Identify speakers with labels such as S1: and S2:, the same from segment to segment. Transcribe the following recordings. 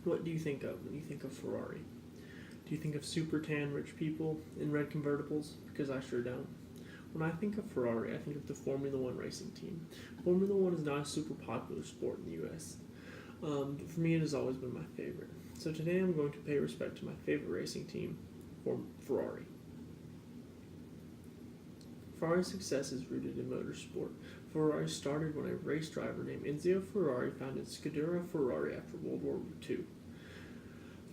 S1: What do you think of when you think of Ferrari? Do you think of super tan rich people in red convertibles? Because I sure don't. When I think of Ferrari, I think of the Formula One racing team. Formula One is not a super popular sport in the US. For me, it has always been my favorite. So today I'm going to pay respect to my favorite racing team, Ferrari. Ferrari's success is rooted in motorsport. Ferrari started when a race driver named Enzo Ferrari founded Scuderia Ferrari after World War II.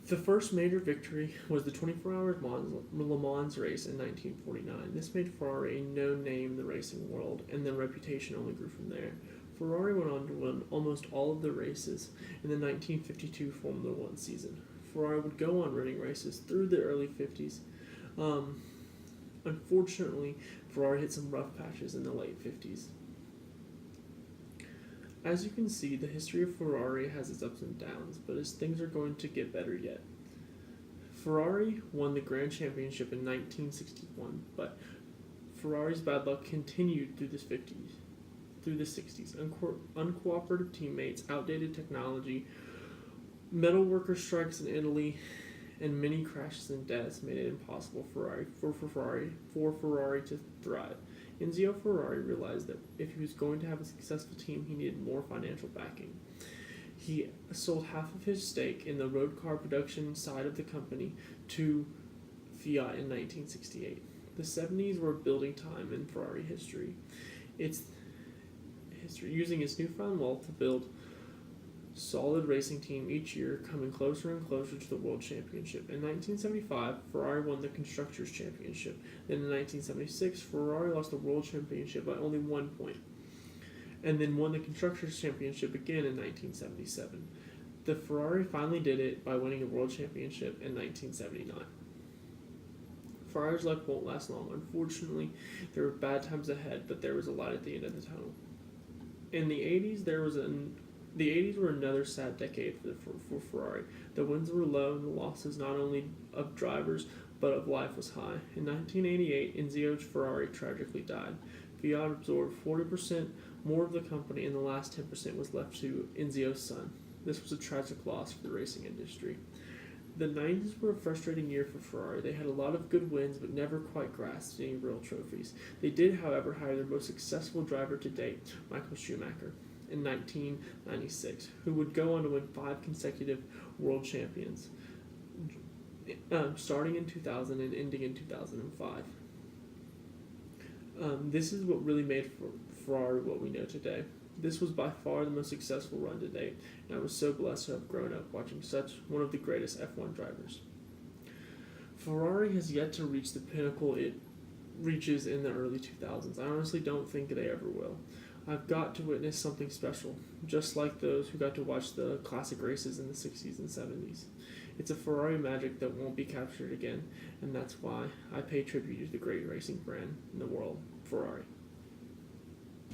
S1: The first major victory was the 24-hour Le Mans race in 1949. This made Ferrari a known name in the racing world, and their reputation only grew from there. Ferrari went on to win almost all of the races in the 1952 Formula One season. Ferrari would go on winning races through the early 50s. Unfortunately, Ferrari hit some rough patches in the late 50s. As you can see, the history of Ferrari has its ups and downs, but as things are going to get better yet. Ferrari won the Grand Championship in 1961, but Ferrari's bad luck continued through the 60s. Uncooperative teammates, outdated technology, metal worker strikes in Italy, and many crashes and deaths made it impossible for Ferrari to thrive. Enzo Ferrari realized that if he was going to have a successful team, he needed more financial backing. He sold half of his stake in the road car production side of the company to Fiat in 1968. The 70s were a building time in Ferrari history. Using its newfound wealth to build solid racing team each year, coming closer and closer to the World Championship. In 1975, Ferrari won the Constructors' Championship. Then in 1976, Ferrari lost the World Championship by only 1 point, and then won the Constructors' Championship again in 1977. The Ferrari finally did it by winning the World Championship in 1979. Ferrari's luck won't last long. Unfortunately, there were bad times ahead, but there was a light at the end of the tunnel. In the 80s, the 80s were another sad decade for Ferrari. The wins were low and the losses not only of drivers but of life was high. In 1988, Enzo Ferrari tragically died. Fiat absorbed 40% more of the company and the last 10% was left to Enzo's son. This was a tragic loss for the racing industry. The 90s were a frustrating year for Ferrari. They had a lot of good wins but never quite grasped any real trophies. They did, however, hire their most successful driver to date, Michael Schumacher, in 1996, who would go on to win 5 consecutive world champions, starting in 2000 and ending in 2005. This is what really made Ferrari what we know today. This was by far the most successful run to date, and I was so blessed to have grown up watching such one of the greatest F1 drivers. Ferrari has yet to reach the pinnacle it reaches in the early 2000s. I honestly don't think they ever will. I've got to witness something special, just like those who got to watch the classic races in the 60s and 70s. It's a Ferrari magic that won't be captured again, and that's why I pay tribute to the great racing brand in the world, Ferrari.